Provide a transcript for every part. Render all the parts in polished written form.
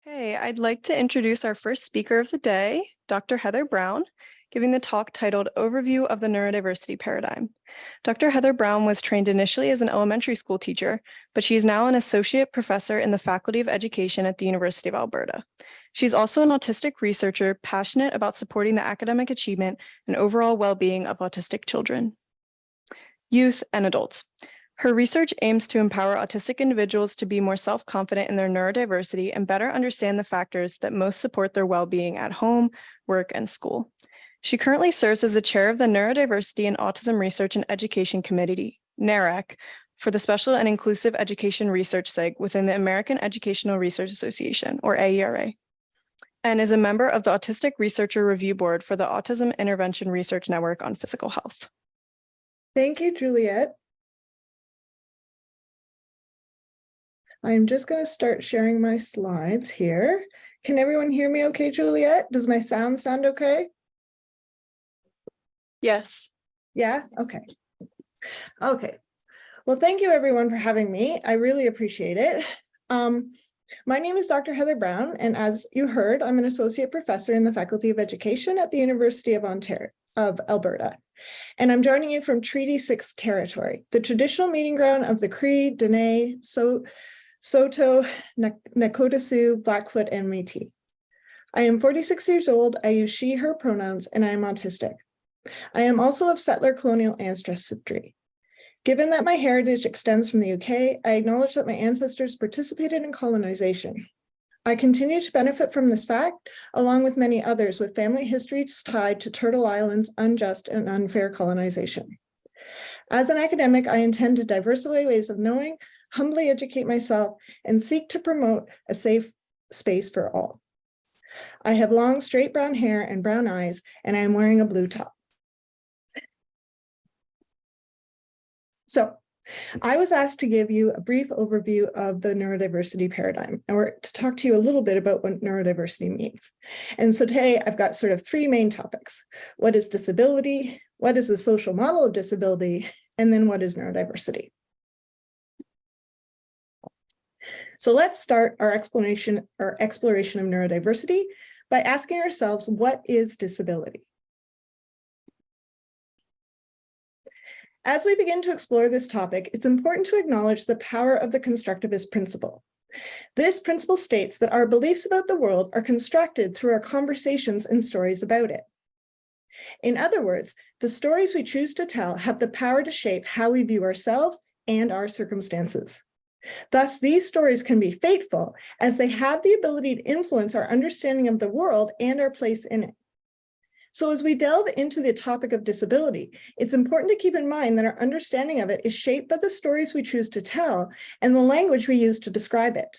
Hey, I'd like to introduce our first speaker of the day, Dr. Heather Brown, giving the talk titled Overview of the Neurodiversity Paradigm. Dr. Heather Brown was trained initially as an elementary school teacher, but she is now an associate professor in the Faculty of Education at the University of Alberta. She's also an autistic researcher passionate about supporting the academic achievement and overall well-being of autistic children, youth, and adults. Her research aims to empower autistic individuals to be more self-confident in their neurodiversity and better understand the factors that most support their well-being at home, work, and school. She currently serves as the chair of the Neurodiversity and Autism Research and Education Committee, NAREC, for the Special and Inclusive Education Research SEG within the American Educational Research Association, or AERA, and is a member of the Autistic Researcher Review Board for the Autism Intervention Research Network on Physical Health. Thank you, Juliet. I'm just going to start sharing my slides here. Can everyone hear me okay, Juliet? Does my sound okay? Yes. Yeah? Okay. Okay. Well, thank you everyone for having me. I really appreciate it. My name is Dr. Heather Brown, and as you heard, I'm an associate professor in the Faculty of Education at the University of Alberta. And I'm joining you from Treaty 6 territory, the traditional meeting ground of the Cree, Dene, Saulteaux, Nakota Sioux, Blackfoot, and Métis. I am 46 years old, I use she, her pronouns, and I am autistic. I am also of settler colonial ancestry. Given that my heritage extends from the UK, I acknowledge that my ancestors participated in colonization. I continue to benefit from this fact, along with many others with family histories tied to Turtle Island's unjust and unfair colonization. As an academic, I intend to diversify ways of knowing, humbly educate myself, and seek to promote a safe space for all. I have long, straight brown hair and brown eyes, and I am wearing a blue top. So, I was asked to give you a brief overview of the neurodiversity paradigm, or to talk to you a little bit about what neurodiversity means. And so today I've got sort of three main topics. What is disability? What is the social model of disability? And then what is neurodiversity? So let's start our exploration of neurodiversity by asking ourselves, what is disability? As we begin to explore this topic, it's important to acknowledge the power of the constructivist principle. This principle states that our beliefs about the world are constructed through our conversations and stories about it. In other words, the stories we choose to tell have the power to shape how we view ourselves and our circumstances. Thus, these stories can be fateful as they have the ability to influence our understanding of the world and our place in it. So as we delve into the topic of disability, it's important to keep in mind that our understanding of it is shaped by the stories we choose to tell and the language we use to describe it.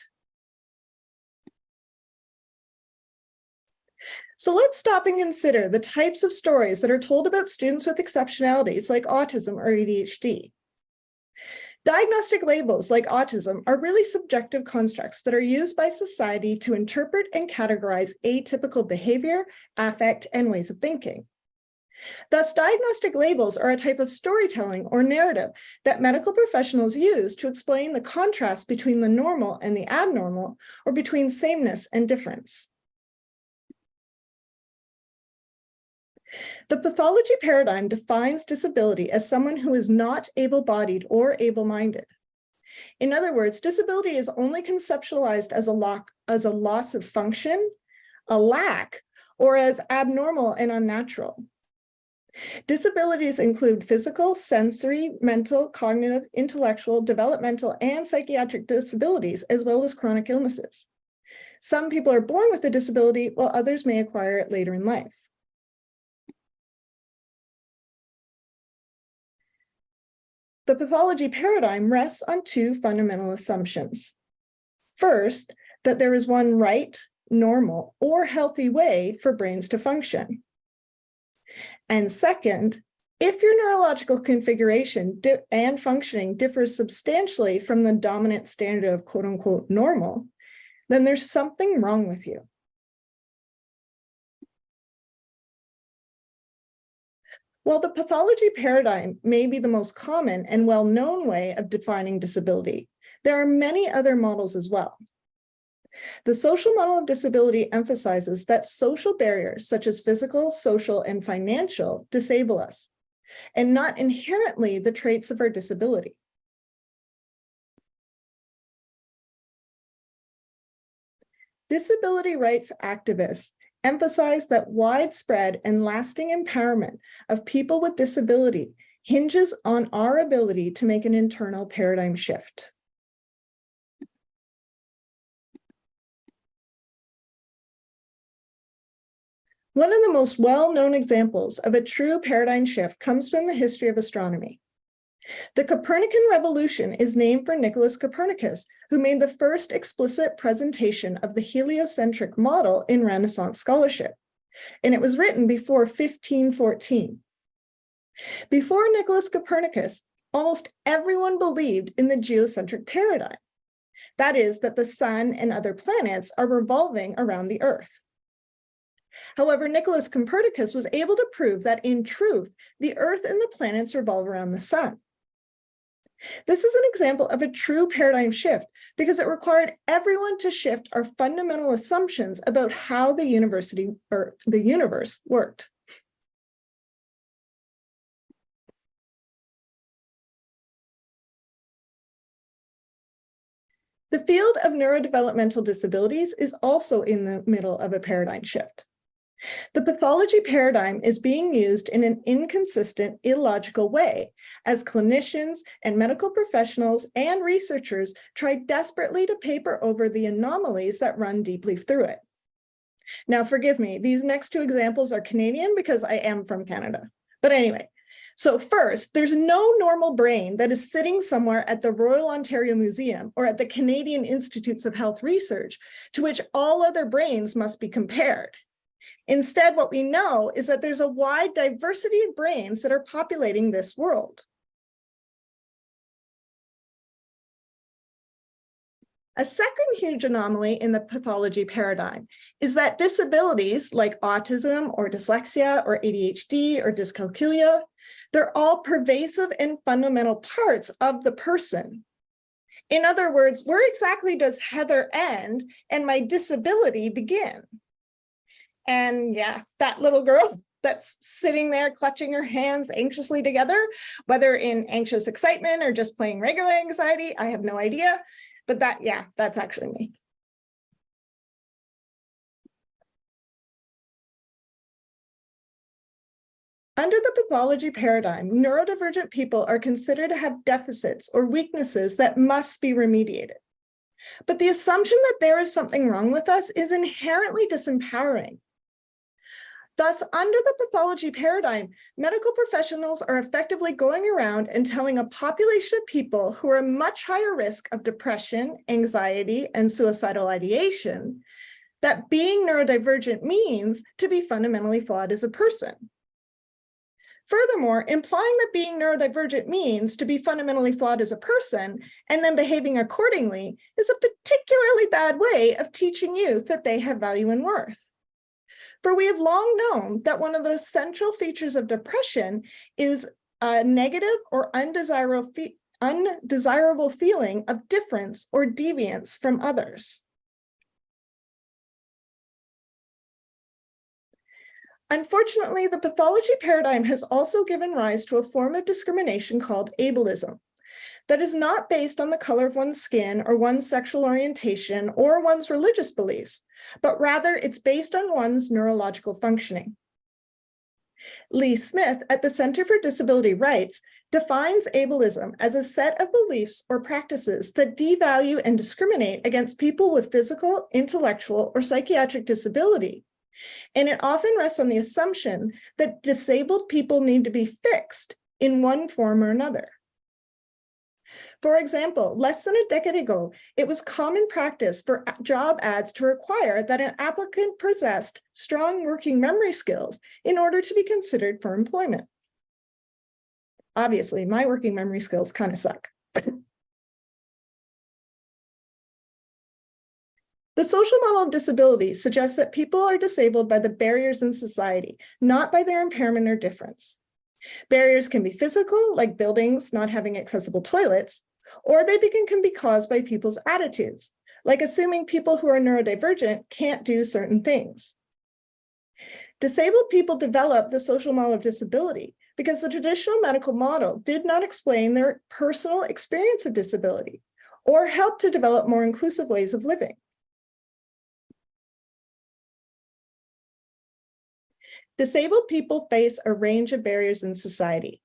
So let's stop and consider the types of stories that are told about students with exceptionalities like autism or ADHD. Diagnostic labels like autism are really subjective constructs that are used by society to interpret and categorize atypical behavior, affect, and ways of thinking. Thus, diagnostic labels are a type of storytelling or narrative that medical professionals use to explain the contrast between the normal and the abnormal, or between sameness and difference. The pathology paradigm defines disability as someone who is not able-bodied or able-minded. In other words, disability is only conceptualized as a loss of function, a lack, or as abnormal and unnatural. Disabilities include physical, sensory, mental, cognitive, intellectual, developmental, and psychiatric disabilities, as well as chronic illnesses. Some people are born with a disability, while others may acquire it later in life. The pathology paradigm rests on two fundamental assumptions. First, that there is one right, normal, or healthy way for brains to function. And second, if your neurological configuration and functioning differs substantially from the dominant standard of quote-unquote normal, then there's something wrong with you. While the pathology paradigm may be the most common and well-known way of defining disability, there are many other models as well. The social model of disability emphasizes that social barriers, such as physical, social, and financial, disable us, and not inherently the traits of our disability. Disability rights activists emphasize that widespread and lasting empowerment of people with disability hinges on our ability to make an internal paradigm shift. One of the most well-known examples of a true paradigm shift comes from the history of astronomy. The Copernican revolution is named for Nicholas Copernicus, who made the first explicit presentation of the heliocentric model in Renaissance scholarship, and it was written before 1514. Before Nicholas Copernicus, almost everyone believed in the geocentric paradigm. That is, that the sun and other planets are revolving around the Earth. However, Nicholas Copernicus was able to prove that in truth, the Earth and the planets revolve around the sun. This is an example of a true paradigm shift because it required everyone to shift our fundamental assumptions about how the universe worked. The field of neurodevelopmental disabilities is also in the middle of a paradigm shift. The pathology paradigm is being used in an inconsistent, illogical way as clinicians and medical professionals and researchers try desperately to paper over the anomalies that run deeply through it. Now, forgive me, these next two examples are Canadian because I am from Canada. But anyway, so first, there's no normal brain that is sitting somewhere at the Royal Ontario Museum or at the Canadian Institutes of Health Research to which all other brains must be compared. Instead, what we know is that there's a wide diversity of brains that are populating this world. A second huge anomaly in the pathology paradigm is that disabilities like autism or dyslexia or ADHD or dyscalculia, they're all pervasive and fundamental parts of the person. In other words, where exactly does Heather end and my disability begin? And yeah, that little girl that's sitting there clutching her hands anxiously together, whether in anxious excitement or just plain regular anxiety, I have no idea. But that's actually me. Under the pathology paradigm, neurodivergent people are considered to have deficits or weaknesses that must be remediated. But the assumption that there is something wrong with us is inherently disempowering. Thus, under the pathology paradigm, medical professionals are effectively going around and telling a population of people who are much higher risk of depression, anxiety, and suicidal ideation that being neurodivergent means to be fundamentally flawed as a person. Furthermore, implying that being neurodivergent means to be fundamentally flawed as a person and then behaving accordingly is a particularly bad way of teaching youth that they have value and worth. For we have long known that one of the central features of depression is a negative or undesirable feeling of difference or deviance from others. Unfortunately, the pathology paradigm has also given rise to a form of discrimination called ableism that is not based on the color of one's skin or one's sexual orientation or one's religious beliefs, but rather it's based on one's neurological functioning. Lee Smith at the Center for Disability Rights defines ableism as a set of beliefs or practices that devalue and discriminate against people with physical, intellectual, or psychiatric disability. And it often rests on the assumption that disabled people need to be fixed in one form or another. For example, less than a decade ago, it was common practice for job ads to require that an applicant possessed strong working memory skills in order to be considered for employment. Obviously, my working memory skills kind of suck. The social model of disability suggests that people are disabled by the barriers in society, not by their impairment or difference. Barriers can be physical, like buildings not having accessible toilets, or they can be caused by people's attitudes, like assuming people who are neurodivergent can't do certain things. Disabled people develop the social model of disability because the traditional medical model did not explain their personal experience of disability or help to develop more inclusive ways of living. Disabled people face a range of barriers in society.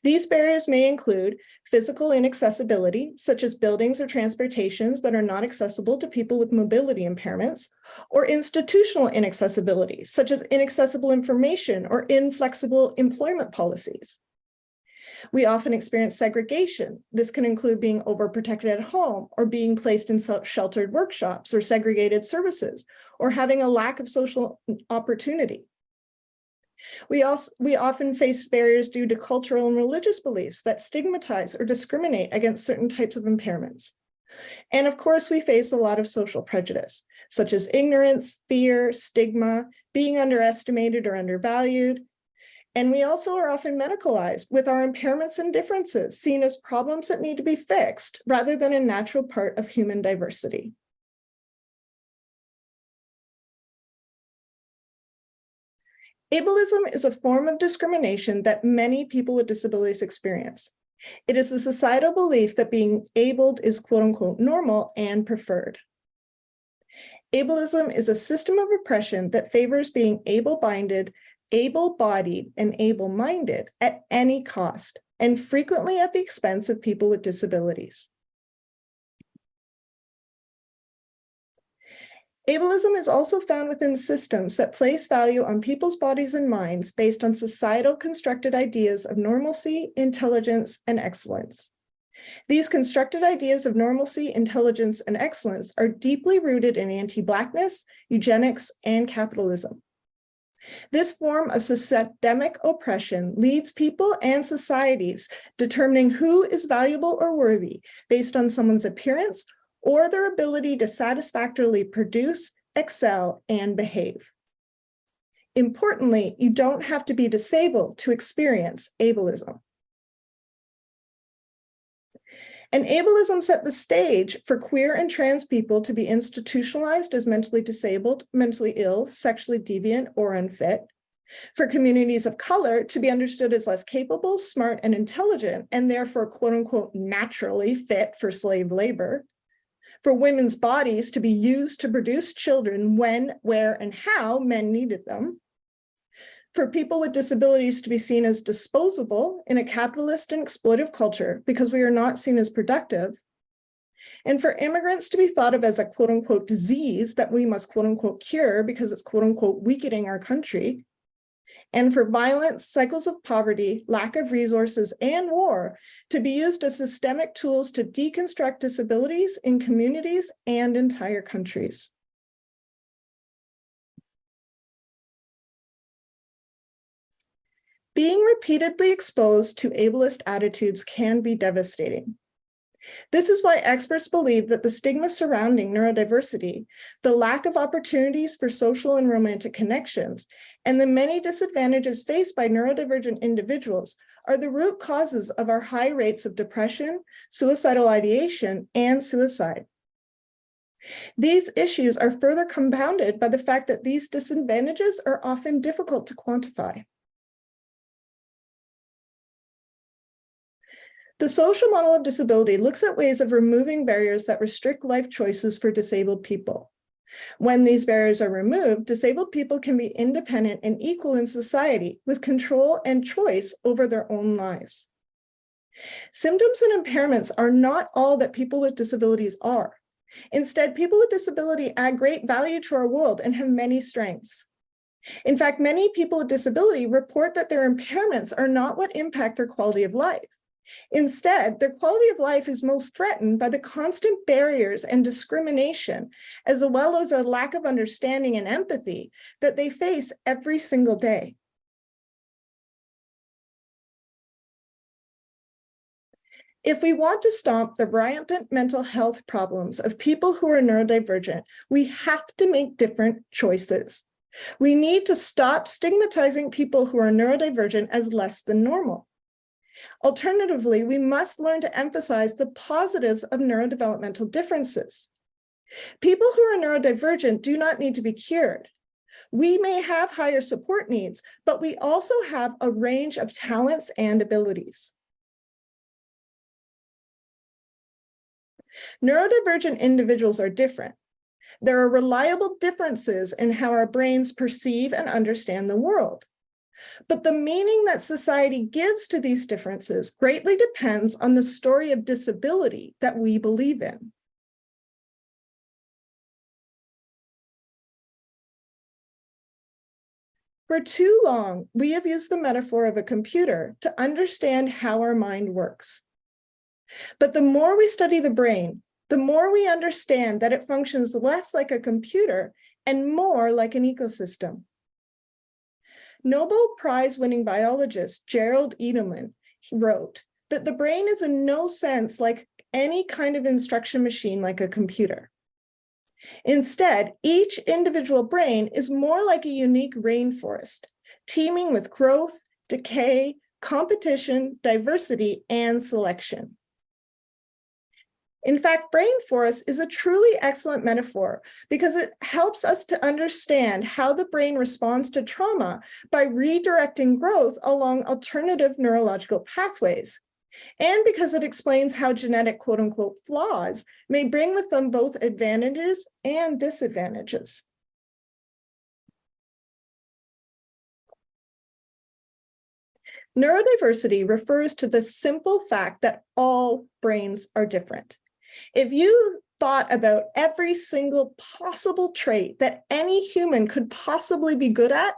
These barriers may include physical inaccessibility, such as buildings or transportations that are not accessible to people with mobility impairments, or institutional inaccessibility, such as inaccessible information or inflexible employment policies. We often experience segregation. This can include being overprotected at home or being placed in sheltered workshops or segregated services, or having a lack of social opportunity. We often face barriers due to cultural and religious beliefs that stigmatize or discriminate against certain types of impairments. And of course, we face a lot of social prejudice, such as ignorance, fear, stigma, being underestimated or undervalued. And we also are often medicalized with our impairments and differences seen as problems that need to be fixed rather than a natural part of human diversity. Ableism is a form of discrimination that many people with disabilities experience. It is a societal belief that being abled is quote unquote normal and preferred. Ableism is a system of oppression that favors being able-bodied, and able-minded at any cost, and frequently at the expense of people with disabilities. Ableism is also found within systems that place value on people's bodies and minds based on societal constructed ideas of normalcy, intelligence, and excellence. These constructed ideas of normalcy, intelligence, and excellence are deeply rooted in anti-Blackness, eugenics, and capitalism. This form of systemic oppression leads people and societies determining who is valuable or worthy based on someone's appearance or their ability to satisfactorily produce, excel, and behave. Importantly, you don't have to be disabled to experience ableism. And ableism set the stage for queer and trans people to be institutionalized as mentally disabled, mentally ill, sexually deviant, or unfit. For communities of color to be understood as less capable, smart, and intelligent, and therefore, quote unquote, naturally fit for slave labor. For women's bodies to be used to produce children when, where, and how men needed them. For people with disabilities to be seen as disposable in a capitalist and exploitive culture because we are not seen as productive. And for immigrants to be thought of as a quote unquote disease that we must quote unquote cure because it's quote unquote weakening our country. And for violence, cycles of poverty, lack of resources, and war to be used as systemic tools to deconstruct disabilities in communities and entire countries. Being repeatedly exposed to ableist attitudes can be devastating. This is why experts believe that the stigma surrounding neurodiversity, the lack of opportunities for social and romantic connections, and the many disadvantages faced by neurodivergent individuals are the root causes of our high rates of depression, suicidal ideation, and suicide. These issues are further compounded by the fact that these disadvantages are often difficult to quantify. The social model of disability looks at ways of removing barriers that restrict life choices for disabled people. When these barriers are removed, disabled people can be independent and equal in society with control and choice over their own lives. Symptoms and impairments are not all that people with disabilities are. Instead, people with disability add great value to our world and have many strengths. In fact, many people with disability report that their impairments are not what impact their quality of life. Instead, their quality of life is most threatened by the constant barriers and discrimination, as well as a lack of understanding and empathy that they face every single day. If we want to stop the rampant mental health problems of people who are neurodivergent, we have to make different choices. We need to stop stigmatizing people who are neurodivergent as less than normal. Alternatively, we must learn to emphasize the positives of neurodevelopmental differences. People who are neurodivergent do not need to be cured. We may have higher support needs, but we also have a range of talents and abilities. Neurodivergent individuals are different. There are reliable differences in how our brains perceive and understand the world. But the meaning that society gives to these differences greatly depends on the story of disability that we believe in. For too long, we have used the metaphor of a computer to understand how our mind works. But the more we study the brain, the more we understand that it functions less like a computer and more like an ecosystem. Nobel Prize-winning biologist Gerald Edelman wrote that the brain is in no sense like any kind of instruction machine like a computer. Instead, each individual brain is more like a unique rainforest, teeming with growth, decay, competition, diversity, and selection. In fact, brain forest is a truly excellent metaphor because it helps us to understand how the brain responds to trauma by redirecting growth along alternative neurological pathways, and because it explains how genetic quote-unquote flaws may bring with them both advantages and disadvantages. Neurodiversity refers to the simple fact that all brains are different. If you thought about every single possible trait that any human could possibly be good at,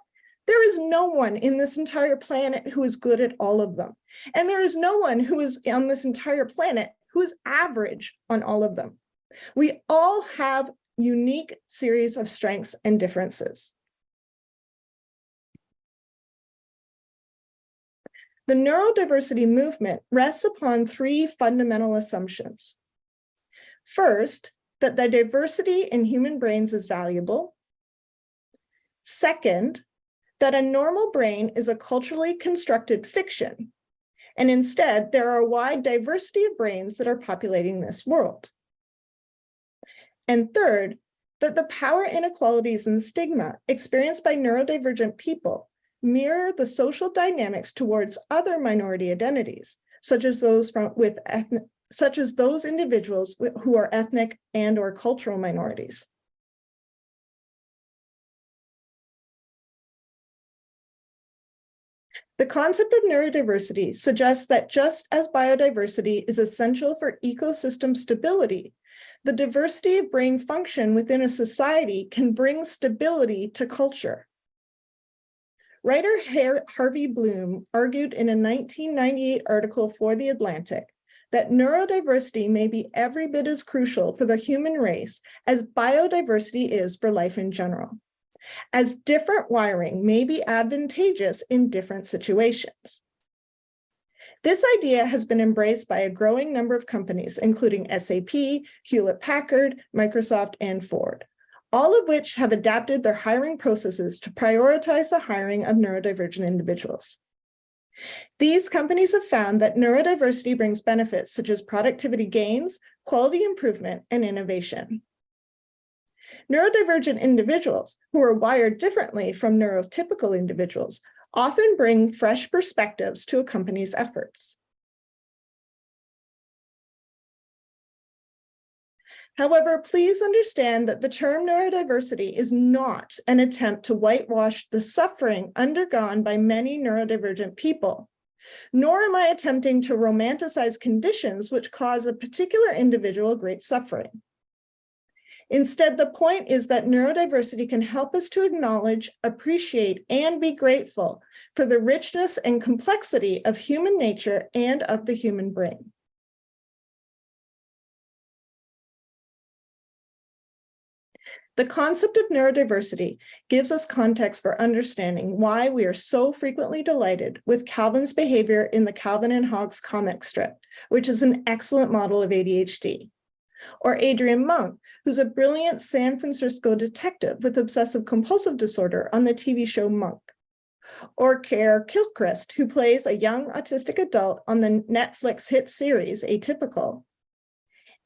there is no one in this entire planet who is good at all of them. And there is no one who is on this entire planet who is average on all of them. We all have unique series of strengths and differences. The neurodiversity movement rests upon three fundamental assumptions. First, that the diversity in human brains is valuable. Second, that a normal brain is a culturally constructed fiction, and instead there are a wide diversity of brains that are populating this world. And third, that the power inequalities and stigma experienced by neurodivergent people mirror the social dynamics towards other minority identities, such as those individuals who are ethnic and/or cultural minorities. The concept of neurodiversity suggests that just as biodiversity is essential for ecosystem stability, the diversity of brain function within a society can bring stability to culture. Writer Harvey Bloom argued in a 1998 article for The Atlantic that neurodiversity may be every bit as crucial for the human race as biodiversity is for life in general, as different wiring may be advantageous in different situations. This idea has been embraced by a growing number of companies, including SAP, Hewlett-Packard, Microsoft, and Ford, all of which have adapted their hiring processes to prioritize the hiring of neurodivergent individuals. These companies have found that neurodiversity brings benefits such as productivity gains, quality improvement, and innovation. Neurodivergent individuals, who are wired differently from neurotypical individuals, often bring fresh perspectives to a company's efforts. However, please understand that the term neurodiversity is not an attempt to whitewash the suffering undergone by many neurodivergent people, nor am I attempting to romanticize conditions which cause a particular individual great suffering. Instead, the point is that neurodiversity can help us to acknowledge, appreciate, and be grateful for the richness and complexity of human nature and of the human brain. The concept of neurodiversity gives us context for understanding why we are so frequently delighted with Calvin's behavior in the Calvin and Hobbes comic strip, which is an excellent model of ADHD. Or Adrian Monk, who's a brilliant San Francisco detective with obsessive-compulsive disorder on the TV show Monk. Or Care Kilchrist, who plays a young autistic adult on the Netflix hit series Atypical.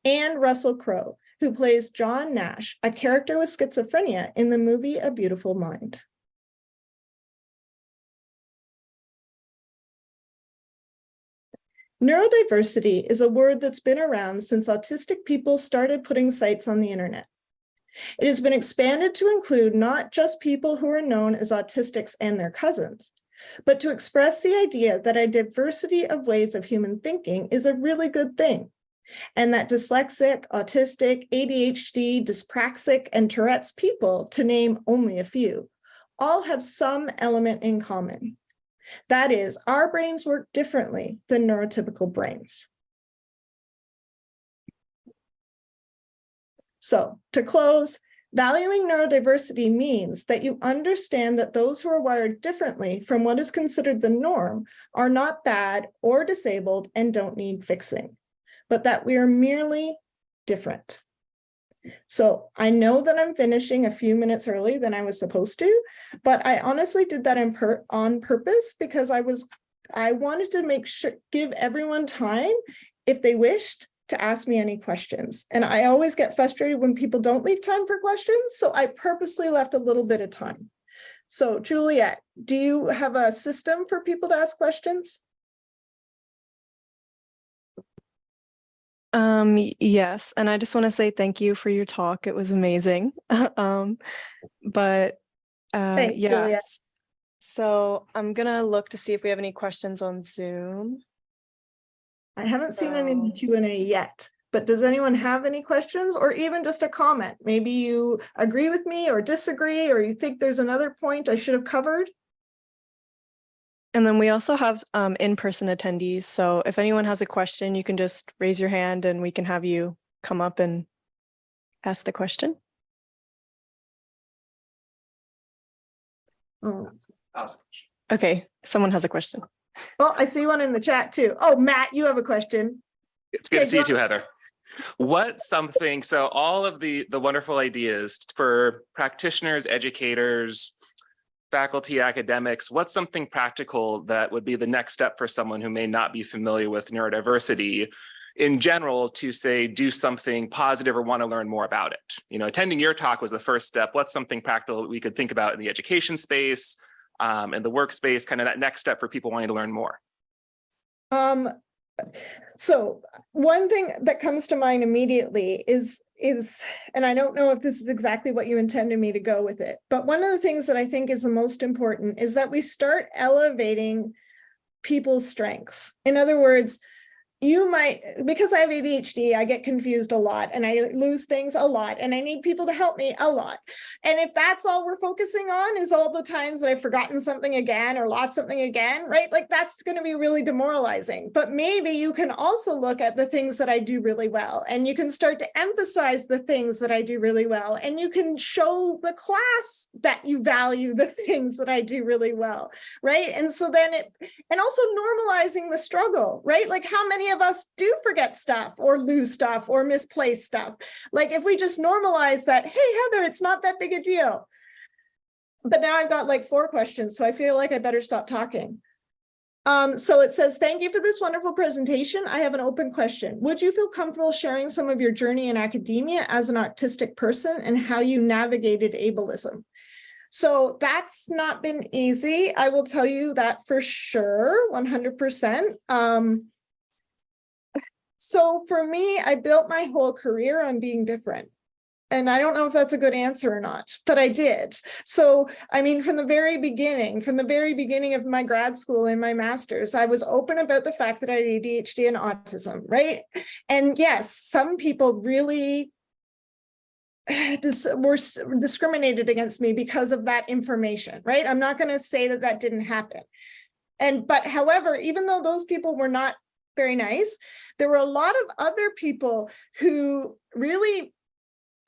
And Russell Crowe, who plays John Nash, a character with schizophrenia in the movie A Beautiful Mind. Neurodiversity is a word that's been around since autistic people started putting sites on the internet. It has been expanded to include not just people who are known as autistics and their cousins, but to express the idea that a diversity of ways of human thinking is a really good thing, and that dyslexic, autistic, ADHD, dyspraxic, and Tourette's people, to name only a few, all have some element in common. That is, our brains work differently than neurotypical brains. So, to close, valuing neurodiversity means that you understand that those who are wired differently from what is considered the norm are not bad or disabled and don't need fixing, but that we are merely different. So I know that I'm finishing a few minutes early than I was supposed to, but I honestly did that on purpose because I wanted to make sure, give everyone time, if they wished, to ask me any questions. And I always get frustrated when people don't leave time for questions, so I purposely left a little bit of time. So Juliet, do you have a system for people to ask questions? Yes, and I just want to say thank you for your talk. It was amazing. But Thanks, yeah, Juliet. so I'm gonna look to see if we have any questions on Zoom. I haven't seen any in the Q&A yet, but does anyone have any questions or even just a comment? Maybe you agree with me or disagree, or you think there's another point I should have covered? And then we also have in-person attendees. So if anyone has a question, you can just raise your hand and we can have you come up and ask the question. Oh. Okay, someone has a question. Oh, I see one in the chat too. Oh, Matt, you have a question. It's good to see you too, Heather. So all of the wonderful ideas for practitioners, educators, faculty, academics, what's something practical that would be the next step for someone who may not be familiar with neurodiversity in general to say, do something positive or want to learn more about it? You know, attending your talk was the first step. What's something practical we could think about in the education space, and the workspace, kind of that next step for people wanting to learn more? So one thing that comes to mind immediately is, and I don't know if this is exactly what you intended me to go with it, but one of the things that I think is the most important is that we start elevating people's strengths. In other words, you might, because I have ADHD, I get confused a lot and I lose things a lot and I need people to help me a lot. And if that's all we're focusing on is all the times that I've forgotten something again or lost something again, right? Like that's going to be really demoralizing. But maybe you can also look at the things that I do really well, and you can start to emphasize the things that I do really well. And you can show the class that you value the things that I do really well, right? And so then and also normalizing the struggle, right? Like how many of us do forget stuff or lose stuff or misplace stuff? Like if we just normalize that, hey, Heather, it's not that big a deal. But now I've got like 4 questions, so I feel like I better stop talking. So it says, thank you for this wonderful presentation. I have an open question. Would you feel comfortable sharing some of your journey in academia as an autistic person and how you navigated ableism? So that's not been easy. I will tell you that for sure, 100%. So for me, I built my whole career on being different. And I don't know if that's a good answer or not, but I did. So, I mean, from the very beginning of my grad school and my master's, I was open about the fact that I had ADHD and autism, right? And yes, some people really were discriminated against me because of that information, right? I'm not going to say that that didn't happen. But however, even though those people were not very nice, there were a lot of other people who really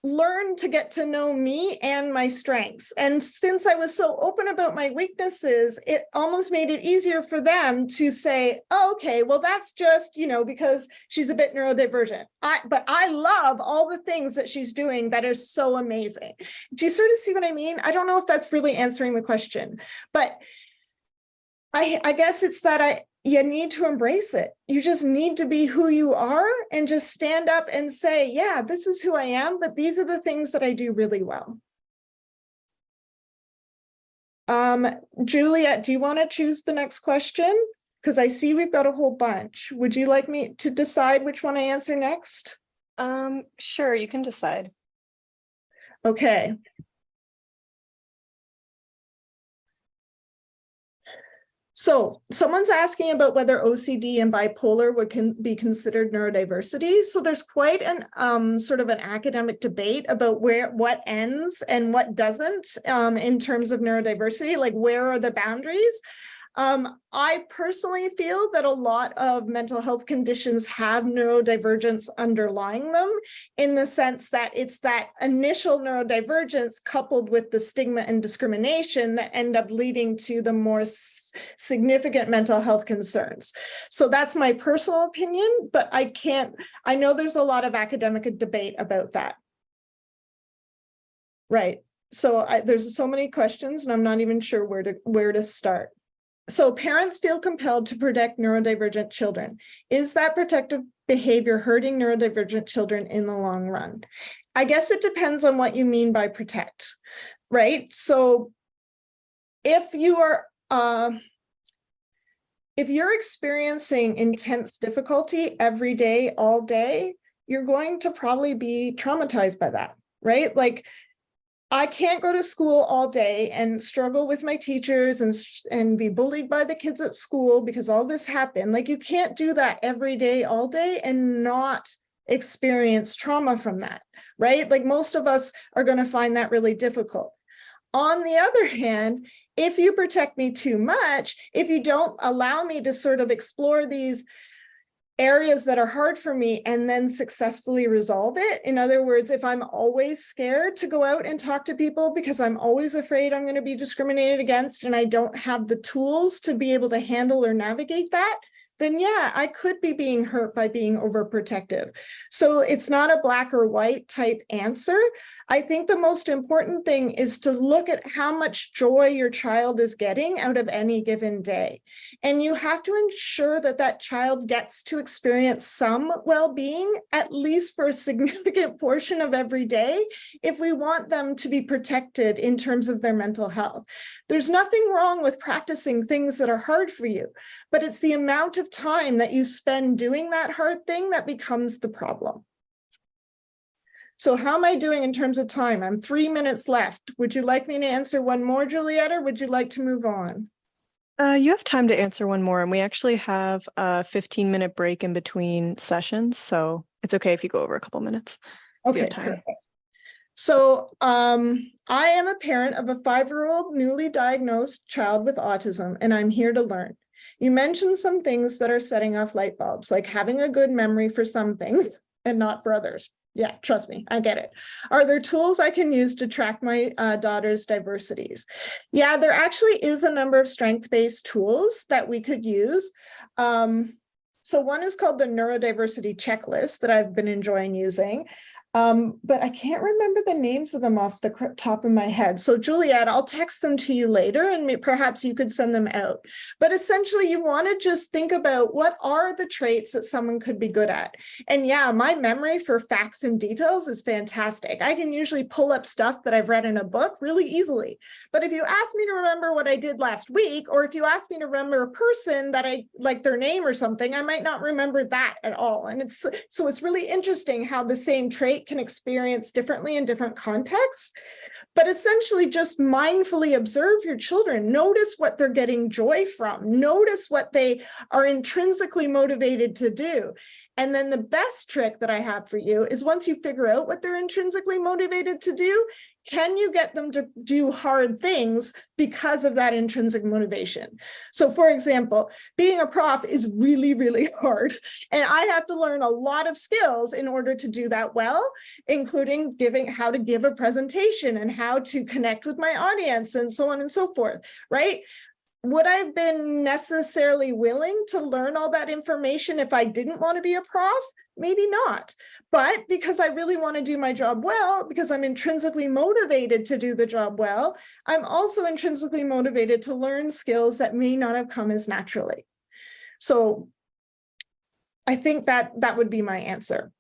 learned to get to know me and my strengths. And since I was so open about my weaknesses, it almost made it easier for them to say, oh, okay, well, that's just, you know, because she's a bit neurodivergent. But I love all the things that she's doing that are so amazing. Do you sort of see what I mean? I don't know if that's really answering the question, but I guess it's that you need to embrace it. You just need to be who you are and just stand up and say, yeah, this is who I am, but these are the things that I do really well. Juliet, do you want to choose the next question? Because I see we've got a whole bunch. Would you like me to decide which one I answer next? Sure, you can decide. Okay. So someone's asking about whether OCD and bipolar would be considered neurodiversity. So there's quite an sort of an academic debate about what ends and what doesn't in terms of neurodiversity, like where are the boundaries? I personally feel that a lot of mental health conditions have neurodivergence underlying them, in the sense that it's that initial neurodivergence coupled with the stigma and discrimination that end up leading to the more significant mental health concerns. So that's my personal opinion, but I know there's a lot of academic debate about that. Right. So there's so many questions and I'm not even sure where to start. So parents feel compelled to protect neurodivergent children. Is that protective behavior hurting neurodivergent children in the long run? I guess it depends on what you mean by protect, right? So if you're experiencing intense difficulty every day, all day, you're going to probably be traumatized by that, right? Like, I can't go to school all day and struggle with my teachers and be bullied by the kids at school because all this happened. Like, you can't do that every day, all day, and not experience trauma from that, right? Like, most of us are going to find that really difficult. On the other hand, if you protect me too much, if you don't allow me to sort of explore these areas that are hard for me and then successfully resolve it. In other words, if I'm always scared to go out and talk to people because I'm always afraid I'm going to be discriminated against and I don't have the tools to be able to handle or navigate that, then yeah, I could be being hurt by being overprotective. So it's not a black or white type answer. I think the most important thing is to look at how much joy your child is getting out of any given day. And you have to ensure that that child gets to experience some well-being, at least for a significant portion of every day, if we want them to be protected in terms of their mental health. There's nothing wrong with practicing things that are hard for you, but it's the amount of time that you spend doing that hard thing that becomes the problem. So how am I doing in terms of time? I'm 3 minutes left. Would you like me to answer one more, Juliet, or would you like to move on? You have time to answer one more, and we actually have a 15-minute break in between sessions, so it's okay if you go over a couple minutes. Okay, perfect. So I am a parent of a 5-year-old newly diagnosed child with autism, and I'm here to learn. You mentioned some things that are setting off light bulbs, like having a good memory for some things and not for others. Yeah, trust me, I get it. Are there tools I can use to track my daughter's diversities? Yeah, there actually is a number of strength-based tools that we could use. So one is called the Neurodiversity Checklist that I've been enjoying using. But I can't remember the names of them off the top of my head. So Juliet, I'll text them to you later and perhaps you could send them out. But essentially you want to just think about what are the traits that someone could be good at. And yeah, my memory for facts and details is fantastic. I can usually pull up stuff that I've read in a book really easily. But if you ask me to remember what I did last week, or if you ask me to remember a person that I like their name or something, I might not remember that at all. And it's really interesting how the same trait can experience differently in different contexts, but essentially just mindfully observe your children. Notice what they're getting joy from. Notice what they are intrinsically motivated to do. And then the best trick that I have for you is once you figure out what they're intrinsically motivated to do, can you get them to do hard things because of that intrinsic motivation? So for example, being a prof is really, really hard. And I have to learn a lot of skills in order to do that well, including how to give a presentation and how to connect with my audience and so on and so forth, right? Would I have been necessarily willing to learn all that information if I didn't want to be a prof? Maybe not. But because I really want to do my job well, because I'm intrinsically motivated to do the job well, I'm also intrinsically motivated to learn skills that may not have come as naturally. So I think that would be my answer.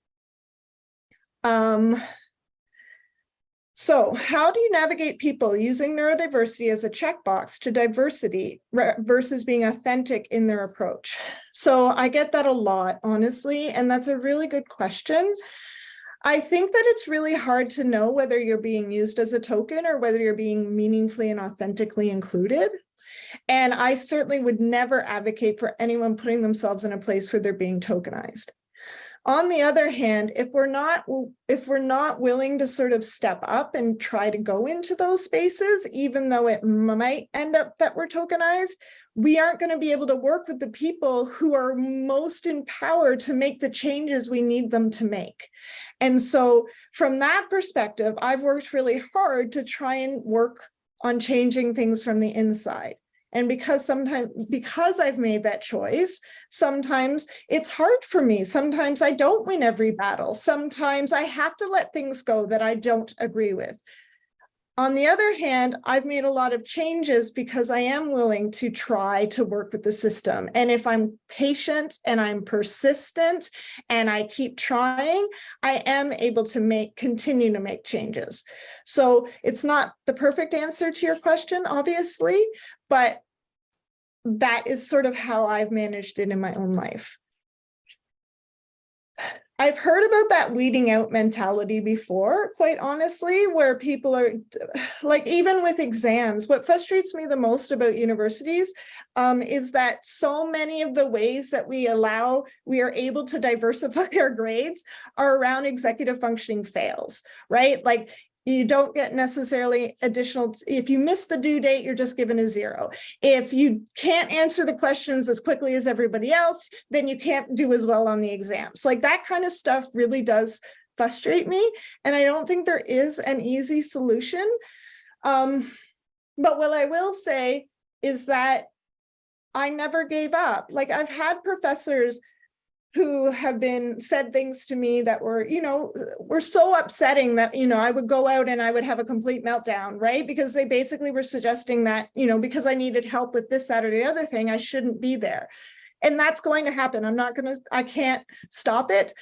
So how do you navigate people using neurodiversity as a checkbox to diversity versus being authentic in their approach? So I get that a lot, honestly, and that's a really good question. I think that it's really hard to know whether you're being used as a token or whether you're being meaningfully and authentically included. And I certainly would never advocate for anyone putting themselves in a place where they're being tokenized. On the other hand, if we're not willing to sort of step up and try to go into those spaces, even though it might end up that we're tokenized, we aren't going to be able to work with the people who are most empowered to make the changes we need them to make. And so from that perspective, I've worked really hard to try and work on changing things from the inside. And because I've made that choice, sometimes it's hard for me. Sometimes I don't win every battle. Sometimes I have to let things go that I don't agree with. On the other hand, I've made a lot of changes because I am willing to try to work with the system. And if I'm patient and I'm persistent and I keep trying, I am able to continue to make changes. So it's not the perfect answer to your question, obviously, but that is sort of how I've managed it in my own life. I've heard about that weeding out mentality before, quite honestly, where people are like, even with exams, what frustrates me the most about universities is that so many of the ways that we are able to diversify our grades are around executive functioning fails, right? Like, you don't get necessarily additional, if you miss the due date, you're just given a 0. If you can't answer the questions as quickly as everybody else, then you can't do as well on the exams. Like, that kind of stuff really does frustrate me. And I don't think there is an easy solution. But what I will say is that I never gave up. Like, I've had professors who have said things to me that were so upsetting that, I would go out and I would have a complete meltdown, right? Because they basically were suggesting that, because I needed help with this, that, or the other thing, I shouldn't be there. And that's going to happen. I can't stop it.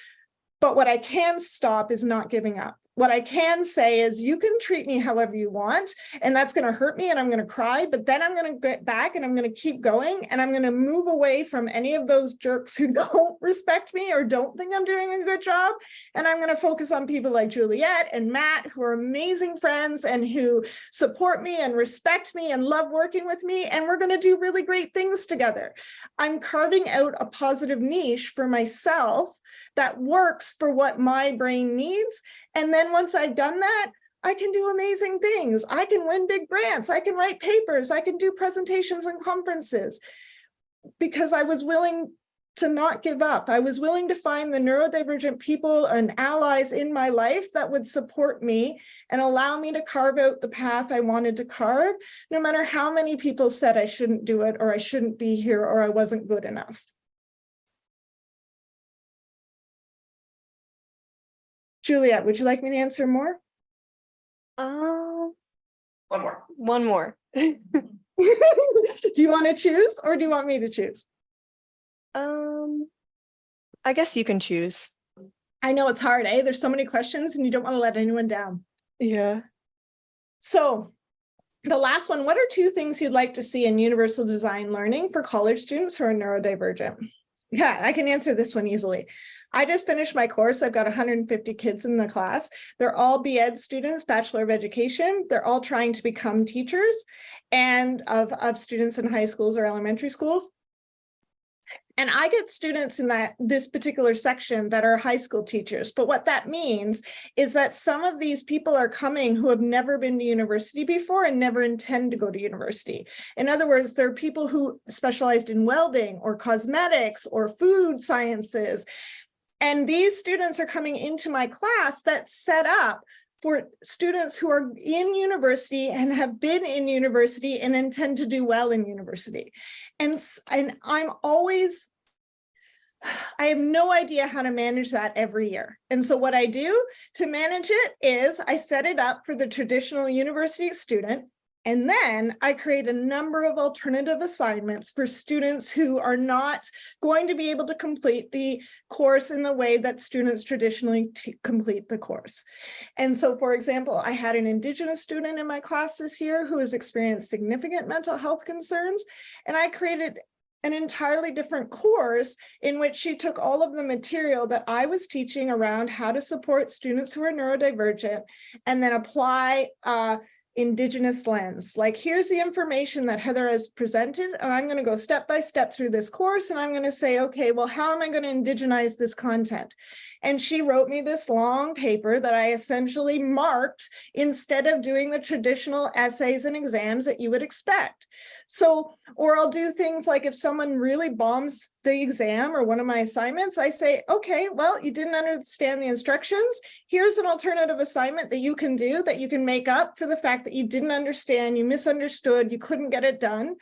But what I can stop is not giving up. What I can say is, you can treat me however you want, and that's going to hurt me and I'm going to cry, but then I'm going to get back and I'm going to keep going, and I'm going to move away from any of those jerks who don't respect me or don't think I'm doing a good job. And I'm going to focus on people like Juliet and Matt, who are amazing friends and who support me and respect me and love working with me. And we're going to do really great things together. I'm carving out a positive niche for myself that works for what my brain needs. And then once I've done that, I can do amazing things. I can win big grants. I can write papers. I can do presentations and conferences, because I was willing to not give up. I was willing to find the neurodivergent people and allies in my life that would support me and allow me to carve out the path I wanted to carve, no matter how many people said I shouldn't do it, or I shouldn't be here, or I wasn't good enough. Juliet, would you like me to answer more? One more. One more. Do you want to choose, or do you want me to choose? I guess you can choose. I know it's hard, eh? There's so many questions and you don't want to let anyone down. Yeah. So the last one, what are 2 things you'd like to see in universal design learning for college students who are neurodivergent? Yeah, I can answer this one easily. I just finished my course. I've got 150 kids in the class. They're all BEd students, Bachelor of Education. They're all trying to become teachers and of students in high schools or elementary schools. And I get students in this particular section that are high school teachers. But what that means is that some of these people are coming who have never been to university before and never intend to go to university. In other words, there are people who specialized in welding or cosmetics or food sciences. And these students are coming into my class that's set up for students who are in university and have been in university and intend to do well in university. And I have no idea how to manage that every year. And so what I do to manage it is I set it up for the traditional university student. And then I create a number of alternative assignments for students who are not going to be able to complete the course in the way that students traditionally complete the course. And so, for example, I had an Indigenous student in my class this year who has experienced significant mental health concerns, and I created an entirely different course in which she took all of the material that I was teaching around how to support students who are neurodivergent and then apply Indigenous lens. Like, here's the information that Heather has presented, and I'm going to go step by step through this course, and I'm going to say, okay, well, how am I going to indigenize this content? And she wrote me this long paper that I essentially marked instead of doing the traditional essays and exams that you would expect. So, or I'll do things like if someone really bombs the exam or one of my assignments, I say, okay, well, you didn't understand the instructions. Here's an alternative assignment that you can do that you can make up for the fact that you didn't understand, you misunderstood, you couldn't get it done.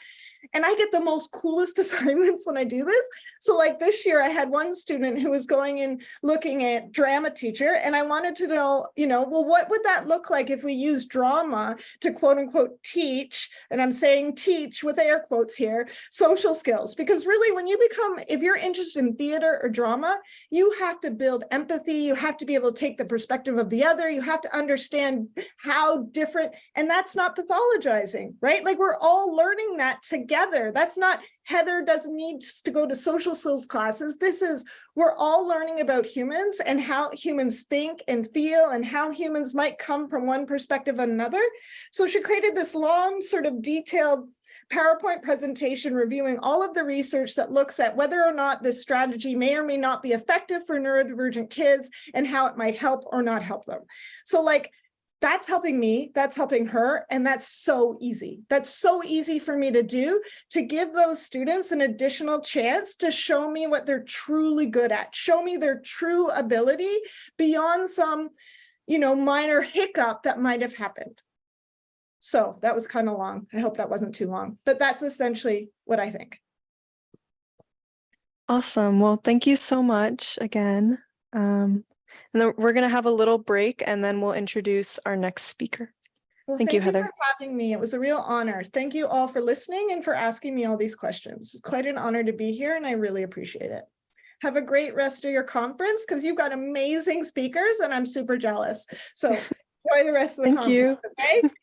And I get the most coolest assignments when I do this. So like this year, I had one student who was going in looking at drama teacher, and I wanted to know, well, what would that look like if we use drama to quote unquote teach, and I'm saying teach with air quotes here, social skills? Because really, when you if you're interested in theater or drama, you have to build empathy, you have to be able to take the perspective of the other, you have to understand how different, and that's not pathologizing, right? Like, we're all learning that together. That's not, Heather doesn't need to go to social skills classes. This is, we're all learning about humans and how humans think and feel and how humans might come from one perspective or another. So she created this long, sort of detailed PowerPoint presentation reviewing all of the research that looks at whether or not this strategy may or may not be effective for neurodivergent kids and how it might help or not help them. So like, that's helping me, that's helping her, and that's so easy. That's so easy for me to do, to give those students an additional chance to show me what they're truly good at, show me their true ability beyond some, minor hiccup that might have happened. So that was kind of long. I hope that wasn't too long, but that's essentially what I think. Awesome. Well, thank you so much again. And then we're going to have a little break, and then we'll introduce our next speaker. Well, thank you, Heather. For having me. It was a real honor. Thank you all for listening and for asking me all these questions. It's quite an honor to be here, and I really appreciate it. Have a great rest of your conference, because you've got amazing speakers, and I'm super jealous. So enjoy the rest of the conference. Thank you. Okay?